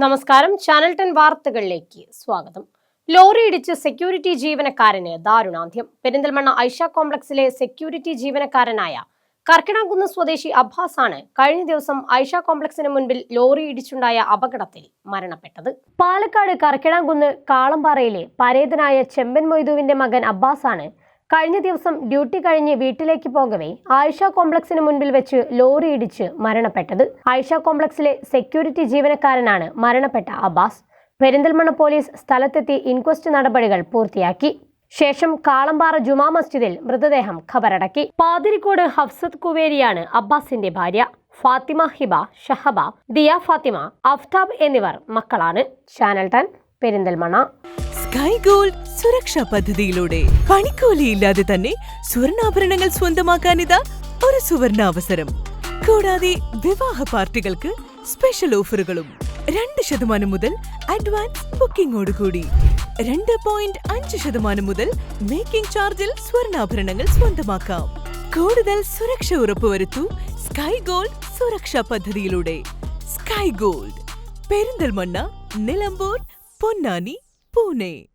നമസ്കാരം, ചാനൽ 10 വാർത്തകളിലേക്ക് സ്വാഗതം. ലോറി ഇടിച്ച് സെക്യൂരിറ്റി ജീവനക്കാരന് ദാരുണാന്ത്യം. പെരിന്തൽമണ്ണ ഐഷ കോംപ്ലക്സിലെ സെക്യൂരിറ്റി ജീവനക്കാരനായ കർക്കിടാംകുന്ന് സ്വദേശി അബ്ബാസ് ആണ് കഴിഞ്ഞ ദിവസം ഐഷ കോംപ്ലക്സിന് മുൻപിൽ ലോറി ഇടിച്ചുണ്ടായ അപകടത്തിൽ മരണപ്പെട്ടത്. പാലക്കാട് കർക്കിടാംകുന്ന് കാളമ്പാറയിലെ പരേതനായ ചെമ്പൻ മൊയ്തുവിന്റെ മകൻ അബ്ബാസ് ആണ് കഴിഞ്ഞ ദിവസം ഡ്യൂട്ടി കഴിഞ്ഞ് വീട്ടിലേക്ക് പോകവേ ആയിഷ കോംപ്ലക്സിന് മുൻപിൽ വെച്ച് ലോറി ഇടിച്ച് മരണപ്പെട്ടത്. ആയിഷ കോംപ്ലക്സിലെ സെക്യൂരിറ്റി ജീവനക്കാരനാണ് മരണപ്പെട്ട അബ്ബാസ്. പെരിന്തൽമണ്ണ പോലീസ് സ്ഥലത്തെത്തി ഇൻക്വസ്റ്റ് നടപടികൾ പൂർത്തിയാക്കി. ശേഷം കാളമ്പാറ ജുമാ മസ്ജിദിൽ മൃതദേഹം ഖബറടക്കി. പാതിരിക്കോട് ഹഫ്സത്ത് കുവേരിയാണ് അബ്ബാസിന്റെ ഭാര്യ. ഫാത്തിമ ഹിബ, ഷഹബ, ദിയ ഫാത്തിമ, അഫ്താബ് എന്നിവർ മക്കളാണ്. ചാനൽ 10 പെരിന്തൽമണ്ണ. സ്കൈ ഗോൾഡ് സുരക്ഷാ പദ്ധതിയിലൂടെ പണിക്കൂലിയില്ലാതെ തന്നെ സ്വർണ്ണാഭരണങ്ങൾ സ്വന്തമാക്കാനിതാ ഒരു സുവർണാവസരം. കൂടാതെ വിവാഹ പാർട്ടികൾക്ക് സ്പെഷ്യൽ ഓഫറുകളും 2% മുതൽ അഡ്വാൻസ് ബുക്കിംഗോടുകൂടി 2.5% മുതൽ മേക്കിംഗ് ചാർജിൽ സ്വർണ്ണാഭരണങ്ങൾ സ്വന്തമാക്കാം. കൂടുതൽ സുരക്ഷ ഉറപ്പുവരുത്തൂ സ്കൈ ഗോൾഡ് സുരക്ഷാ പദ്ധതിയിലൂടെ. Sky gold Perinthalmanna, Nilambur, Ponnani, Pune.